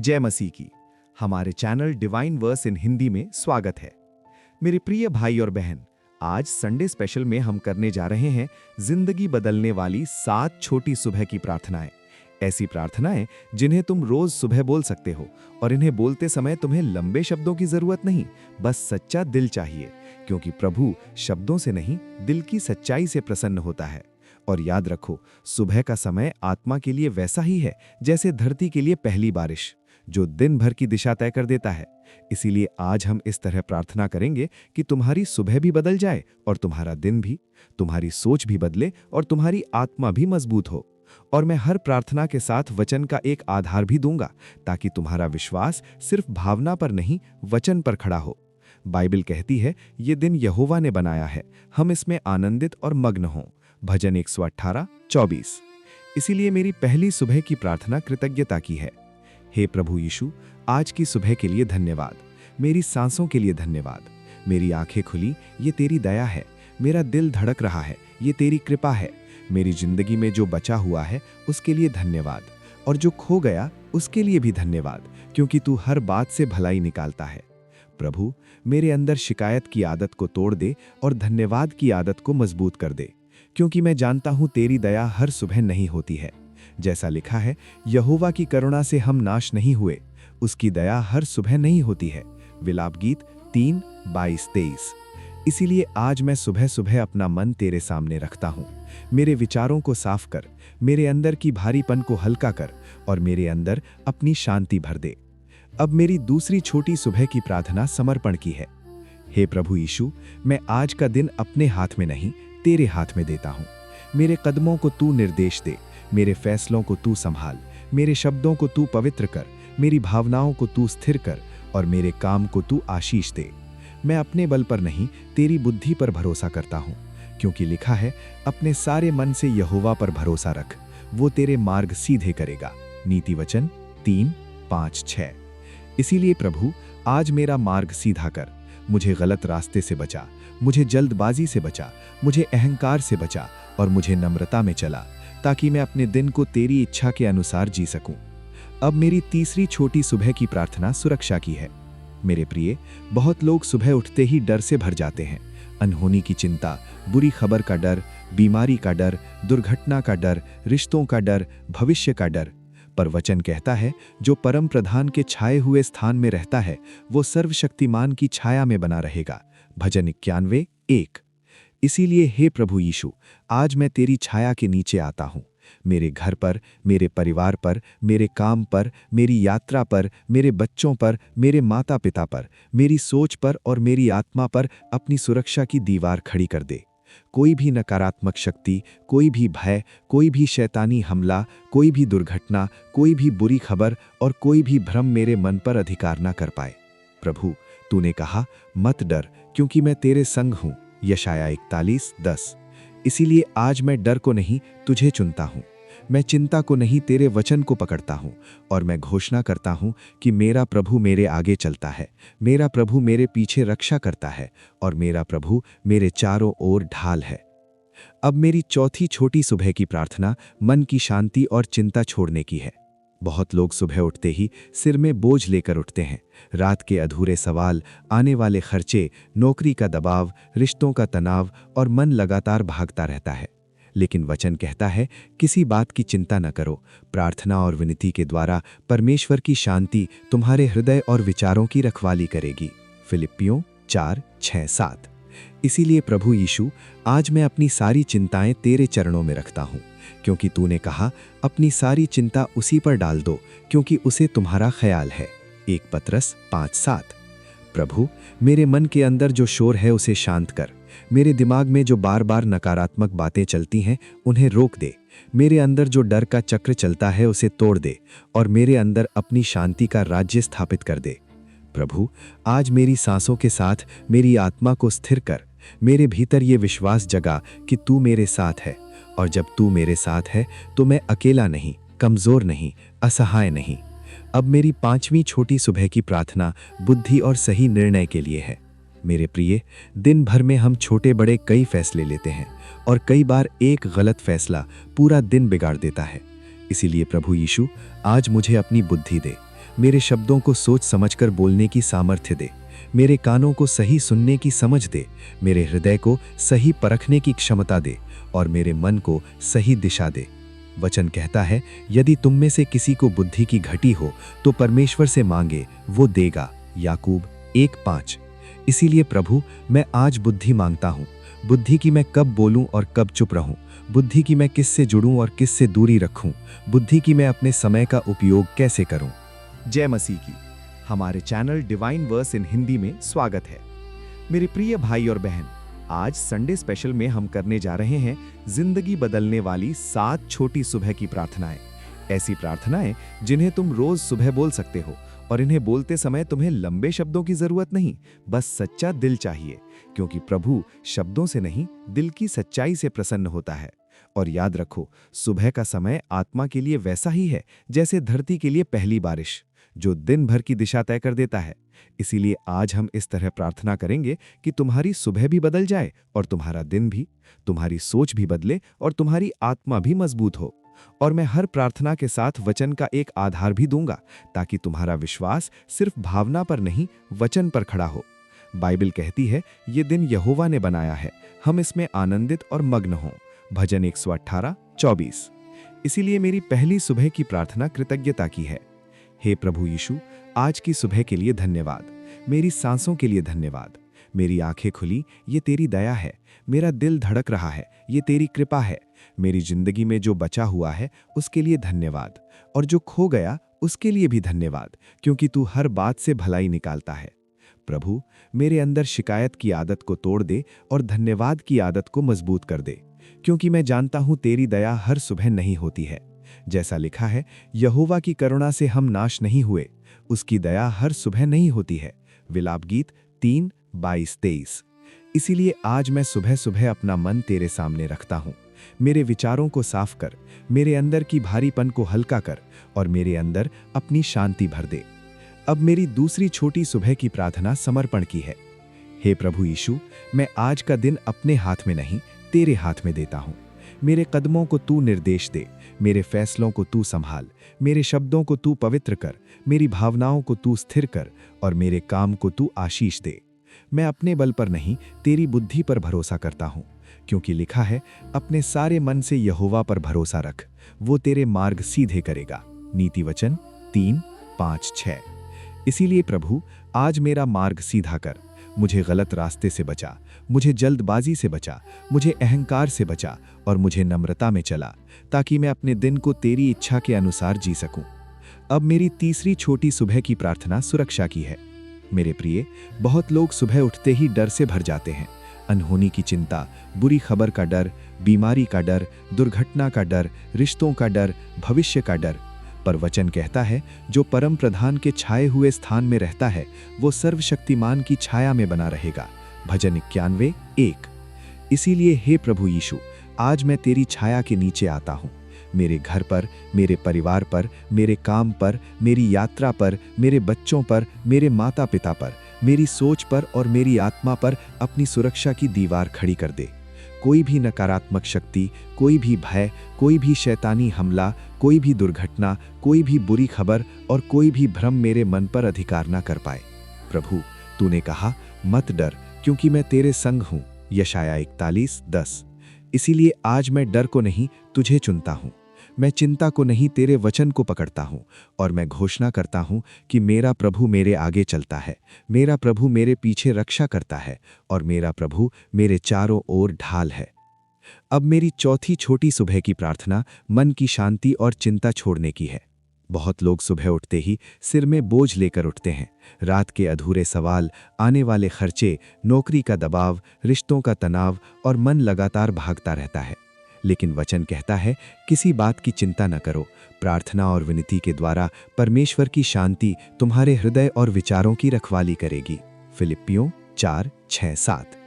जय मसीह की। हमारे चैनल डिवाइन वर्स इन हिंदी में स्वागत है। मेरे प्रिय भाई और बहन, आज संडे स्पेशल में हम करने जा रहे हैं जिंदगी बदलने वाली 7 छोटी सुबह की प्रार्थनाएं। ऐसी प्रार्थनाएं जिन्हें तुम रोज सुबह बोल सकते हो और इन्हें बोलते समय तुम्हें लंबे शब्दों की जरूरत नहीं, बस सच्चा दिल चाहिए, क्योंकि प्रभु शब्दों से नहीं दिल की सच्चाई से प्रसन्न होता है। और याद रखो, सुबह का समय आत्मा के लिए वैसा ही है जैसे धरती के लिए पहली बारिश, जो दिन भर की दिशा तय कर देता है। इसीलिए आज हम इस तरह प्रार्थना करेंगे कि तुम्हारी सुबह भी बदल जाए और तुम्हारा दिन भी, तुम्हारी सोच भी बदले और तुम्हारी आत्मा भी मजबूत हो। और मैं हर प्रार्थना के साथ वचन का एक आधार भी दूंगा, ताकि तुम्हारा विश्वास सिर्फ भावना पर नहीं, वचन पर खड़ा हो। बाइबल कहती है, ये दिन यहोवा ने बनाया है, हम इसमें आनंदित और मग्न हों। भजन 118:24। इसीलिए मेरी पहली सुबह की प्रार्थना कृतज्ञता की है। हे प्रभु यीशु, आज की सुबह के लिए धन्यवाद। मेरी सांसों के लिए धन्यवाद। मेरी आंखें खुली, ये तेरी दया है। मेरा दिल धड़क रहा है, ये तेरी कृपा है। मेरी जिंदगी में जो बचा हुआ है उसके लिए धन्यवाद, और जो खो गया उसके लिए भी धन्यवाद, क्योंकि तू हर बात से भलाई निकालता है। प्रभु, मेरे अंदर शिकायत की आदत को तोड़ दे और धन्यवाद की आदत को मजबूत कर दे, क्योंकि मैं जानता हूं तेरी दया हर सुबह नहीं होती है। जैसा लिखा है, यहोवा की करुणा से हम नाश नहीं हुए, उसकी दया हर सुबह नहीं होती है। विलाप गीत 3:22-23। इसीलिए आज मैं सुबह सुबह अपना मन तेरे सामने रखता हूँ। मेरे विचारों को साफ कर, मेरे अंदर की भारीपन को हल्का कर और मेरे अंदर अपनी शांति भर दे। अब मेरी दूसरी छोटी सुबह की प्रार्थना समर्पण की है। हे प्रभु यीशु, मैं आज का दिन अपने हाथ में नहीं, तेरे हाथ में देता हूँ। मेरे कदमों को तू निर्देश दे, मेरे फैसलों को तू संभाल, मेरे शब्दों को तू पवित्र कर, मेरी भावनाओं को तू स्थिर कर और मेरे काम को तू आशीष दे। मैं अपने बल पर नहीं, तेरी बुद्धि पर भरोसा करता हूँ, क्योंकि लिखा है, अपने सारे मन से यहोवा पर भरोसा रख, वो तेरे मार्ग सीधे करेगा। नीति वचन 3:5-6। इसीलिए प्रभु, आज मेरा मार्ग सीधा कर, मुझे गलत रास्ते से बचा, मुझे जल्दबाजी से बचा, मुझे अहंकार से बचा और मुझे नम्रता में चला, ताकि मैं अपने दिन को तेरी इच्छा के अनुसार जी सकूं। अब मेरी तीसरी छोटी सुबह की प्रार्थना सुरक्षा की है। मेरे प्रिय, बहुत लोग सुबह उठते ही डर से भर जाते हैं। अनहोनी की चिंता, बुरी खबर का डर, बीमारी का डर, दुर्घटना का डर, रिश्तों का डर, भविष्य का डर। पर वचन कहता है, जो परम प्रधान के छाए हुए स्थान में रहता है, वो सर्वशक्तिमान की छाया में बना रहेगा। भजन 91:1। इसीलिए हे प्रभु यीशु, आज मैं तेरी छाया के नीचे आता हूँ। मेरे घर पर, मेरे परिवार पर, मेरे काम पर, मेरी यात्रा पर, मेरे बच्चों पर, मेरे माता पिता पर, मेरी सोच पर और मेरी आत्मा पर अपनी सुरक्षा की दीवार खड़ी कर दे। कोई भी नकारात्मक शक्ति, कोई भी भय, कोई भी शैतानी हमला, कोई भी दुर्घटना, कोई भी बुरी खबर और कोई भी भ्रम मेरे मन पर अधिकार न कर पाए। प्रभु, तूने कहा, मत डर, क्योंकि मैं तेरे संग हूँ। यशाया 41:10। इसीलिए आज मैं डर को नहीं, तुझे चुनता हूँ। मैं चिंता को नहीं, तेरे वचन को पकड़ता हूँ और मैं घोषणा करता हूँ कि मेरा प्रभु मेरे आगे चलता है, मेरा प्रभु मेरे पीछे रक्षा करता है और मेरा प्रभु मेरे चारों ओर ढाल है। अब मेरी चौथी छोटी सुबह की प्रार्थना मन की शांति और चिंता छोड़ने की है। बहुत लोग सुबह उठते ही सिर में बोझ लेकर उठते हैं। रात के अधूरे सवाल, आने वाले खर्चे, नौकरी का दबाव, रिश्तों का तनाव और मन लगातार भागता रहता है। लेकिन वचन कहता है, किसी बात की चिंता न करो, प्रार्थना और विनती के द्वारा परमेश्वर की शांति तुम्हारे हृदय और विचारों की रखवाली करेगी। फिलिप्पियों 4:6-7। इसीलिए प्रभु यीशु, आज मैं अपनी सारी चिंताएं तेरे चरणों में रखता हूँ, क्योंकि तूने कहा, अपनी सारी चिंता उसी पर डाल दो, क्योंकि उसे तुम्हारा ख्याल है। 1 पतरस 5:7। प्रभु, मेरे मन के अंदर जो शोर है उसे शांत कर। मेरे दिमाग में जो बार बार नकारात्मक बातें चलती हैं उन्हें रोक दे। मेरे अंदर जो डर का चक्र चलता है उसे तोड़ दे और मेरे अंदर अपनी शांति का राज्य स्थापित कर दे। प्रभु, आज मेरी सांसों के साथ मेरी आत्मा को स्थिर कर। मेरे भीतर ये विश्वास जगा कि तू मेरे साथ है, और जब तू मेरे साथ है तो मैं अकेला नहीं, कमजोर नहीं, असहाय नहीं। अब मेरी पांचवी छोटी सुबह की प्रार्थना बुद्धि और सही निर्णय के लिए है। मेरे प्रिय, दिन भर में हम छोटे बड़े कई फैसले लेते हैं और कई बार एक गलत फैसला पूरा दिन बिगाड़ देता है। इसीलिए प्रभु यीशु, आज मुझे अपनी बुद्धि दे, मेरे शब्दों को सोच समझकर बोलने की सामर्थ्य दे, मेरे कानों को सही सुनने की समझ दे, मेरे हृदय को सही परखने की क्षमता दे और मेरे मन को सही दिशा दे। वचन कहता है, यदि तुम में से किसी को बुद्धि की घटी हो तो परमेश्वर से मांगे, वो देगा। याकूब 1:5। इसीलिए प्रभु, मैं आज बुद्धि मांगता हूँ, बुद्धि की मैं कब बोलूं और कब चुप रहूं, बुद्धि की मैं किससे जुड़ूं और किससे दूरी रखूं, बुद्धि की मैं अपने समय का उपयोग कैसे करूं। जय मसीह की। हमारे चैनल डिवाइन वर्स इन हिंदी में स्वागत है। मेरे प्रिय भाई और बहन, आज संडे स्पेशल में हम करने जा रहे हैं जिंदगी बदलने वाली 7 छोटी सुबह की प्रार्थनाएं। ऐसी प्रार्थनाएं जिन्हें तुम रोज सुबह बोल सकते हो और इन्हें बोलते समय तुम्हें लंबे शब्दों की जरूरत नहीं, बस सच्चा दिल चाहिए, क्योंकि प्रभु शब्दों से नहीं, दिल की सच्चाई से प्रसन्न होता है। और याद रखो, सुबह का समय आत्मा के लिए वैसा ही है जैसे धरती के लिए पहली बारिश, जो दिन भर की दिशा तय कर देता है। इसीलिए आज हम इस तरह प्रार्थना करेंगे कि तुम्हारी सुबह भी बदल जाए और तुम्हारा दिन भी, तुम्हारी सोच भी बदले और तुम्हारी आत्मा भी मजबूत हो। और मैं हर प्रार्थना के साथ वचन का एक आधार भी दूंगा, ताकि तुम्हारा विश्वास सिर्फ भावना पर नहीं, वचन पर खड़ा हो। बाइबल कहती है, ये दिन यहोवा ने बनाया है, हम इसमें आनंदित और मग्न हों। भजन 118:24। इसीलिए मेरी पहली सुबह की प्रार्थना कृतज्ञता की है। हे प्रभु यीशु, आज की सुबह के लिए धन्यवाद, मेरी सांसों के लिए धन्यवाद, मेरी आंखें खुली, ये तेरी दया है, मेरा दिल धड़क रहा है, ये तेरी कृपा है, मेरी जिंदगी में जो बचा हुआ है उसके लिए धन्यवाद, और जो खो गया उसके लिए भी धन्यवाद, क्योंकि तू हर बात से भलाई निकालता है। प्रभु, मेरे अंदर शिकायत की आदत को तोड़ दे और धन्यवाद की आदत को मजबूत कर दे, क्योंकि मैं जानता हूं तेरी दया हर सुबह नहीं होती है। जैसा लिखा है, यहोवा की करुणा से हम नाश नहीं हुए, उसकी दया हर सुबह नहीं होती है। विलाप गीत 3:22-23। इसीलिए आज मैं सुबह सुबह अपना मन तेरे सामने रखता हूँ। मेरे विचारों को साफ कर, मेरे अंदर की भारीपन को हल्का कर और मेरे अंदर अपनी शांति भर दे। अब मेरी दूसरी छोटी सुबह की प्रार्थना समर्पण की है। हे प्रभु यीशु, मैं आज का दिन अपने हाथ में नहीं, तेरे हाथ में देता हूँ। मेरे कदमों को तू निर्देश दे, मेरे फैसलों को तू संभाल, मेरे शब्दों को तू पवित्र कर, मेरी भावनाओं को तू स्थिर कर और मेरे काम को तू आशीष दे। मैं अपने बल पर नहीं, तेरी बुद्धि पर भरोसा करता हूँ, क्योंकि लिखा है, अपने सारे मन से यहोवा पर भरोसा रख, वो तेरे मार्ग सीधे करेगा। नीति वचन 3:5-6। इसीलिए प्रभु, आज मेरा मार्ग सीधा कर, मुझे गलत रास्ते से बचा, मुझे जल्दबाजी से बचा, मुझे अहंकार से बचा और मुझे नम्रता में चला, ताकि मैं अपने दिन को तेरी इच्छा के अनुसार जी सकूं। अब मेरी तीसरी छोटी सुबह की प्रार्थना सुरक्षा की है। मेरे प्रिय, बहुत लोग सुबह उठते ही डर से भर जाते हैं। अनहोनी की चिंता, बुरी खबर का डर, बीमारी का डर, दुर्घटना का डर, रिश्तों का डर, भविष्य का डर। पर वचन कहता है, जो परम प्रधान के छाए हुए स्थान में रहता है, वो सर्वशक्तिमान की छाया में बना रहेगा। भजन 91:1। इसीलिए हे प्रभु यीशु, आज मैं तेरी छाया के नीचे आता हूँ। मेरे घर पर, मेरे परिवार पर, मेरे काम पर, मेरी यात्रा पर, मेरे बच्चों पर, मेरे माता पिता पर, मेरी सोच पर और मेरी आत्मा पर अपनी सुरक्षा की दीवार खड़ी कर दे। कोई भी नकारात्मक शक्ति, कोई भी भय, कोई भी शैतानी हमला, कोई भी दुर्घटना, कोई भी बुरी खबर और कोई भी भ्रम मेरे मन पर अधिकार न कर पाए। प्रभु, तूने कहा, मत डर, क्योंकि मैं तेरे संग हूँ। यशाया 41:10। इसीलिए आज मैं डर को नहीं, तुझे चुनता हूँ। मैं चिंता को नहीं, तेरे वचन को पकड़ता हूँ और मैं घोषणा करता हूँ कि मेरा प्रभु मेरे आगे चलता है, मेरा प्रभु मेरे पीछे रक्षा करता है और मेरा प्रभु मेरे चारों ओर ढाल है। अब मेरी चौथी छोटी सुबह की प्रार्थना मन की शांति और चिंता छोड़ने की है। बहुत लोग सुबह उठते ही सिर में बोझ लेकर उठते हैं। रात के अधूरे सवाल, आने वाले खर्चे, नौकरी का दबाव, रिश्तों का तनाव और मन लगातार भागता रहता है। लेकिन वचन कहता है, किसी बात की चिंता न करो, प्रार्थना और विनती के द्वारा परमेश्वर की शांति तुम्हारे हृदय और विचारों की रखवाली करेगी। फिलिप्पियों 4:6-7।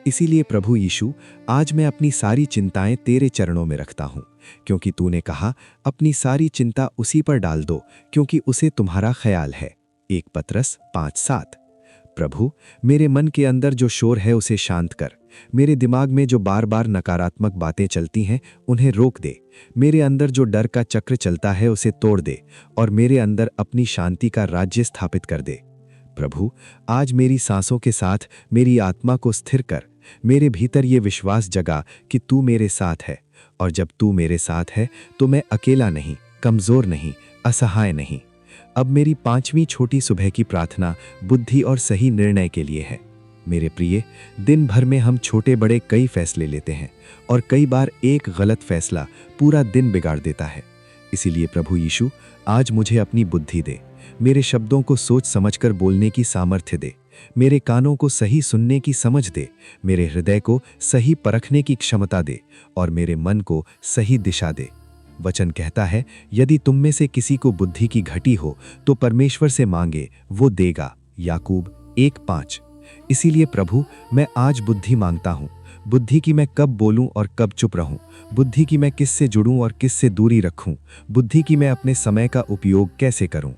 इसीलिए प्रभु यीशु, आज मैं अपनी सारी चिंताएं तेरे चरणों में रखता हूँ, क्योंकि तूने कहा, अपनी सारी चिंता उसी पर डाल दो, क्योंकि उसे तुम्हारा ख्याल है। 1 पतरस 5:7। प्रभु, मेरे मन के अंदर जो शोर है उसे शांत कर। मेरे दिमाग में जो बार बार नकारात्मक बातें चलती हैं उन्हें रोक दे। मेरे अंदर जो डर का चक्र चलता है उसे तोड़ दे और मेरे अंदर अपनी शांति का राज्य स्थापित कर दे। प्रभु, आज मेरी सांसों के साथ मेरी आत्मा को स्थिर कर। मेरे भीतर ये विश्वास जगा कि तू मेरे साथ है, और जब तू मेरे साथ है तो मैं अकेला नहीं, कमजोर नहीं, असहाय नहीं। अब मेरी 5वीं छोटी सुबह की प्रार्थना बुद्धि और सही निर्णय के लिए है। मेरे प्रिय, दिन भर में हम छोटे बड़े कई फैसले लेते हैं और कई बार एक गलत फैसला पूरा दिन बिगाड़ देता है। इसीलिए प्रभु यीशु, आज मुझे अपनी बुद्धि दे। मेरे शब्दों को सोच समझकर बोलने की सामर्थ्य दे। मेरे कानों को सही सुनने की समझ दे। मेरे हृदय को सही परखने की क्षमता दे और मेरे मन को सही दिशा दे। वचन कहता है, यदि तुम में से किसी को बुद्धि की घटी हो तो परमेश्वर से मांगे, वो देगा। याकूब 1:5। इसीलिए प्रभु, मैं आज बुद्धि मांगता हूँ। बुद्धि की मैं कब बोलूं और कब चुप रहूं। बुद्धि की मैं किससे जुड़ूं और किससे दूरी रखूं। बुद्धि की मैं अपने समय का उपयोग कैसे करूं।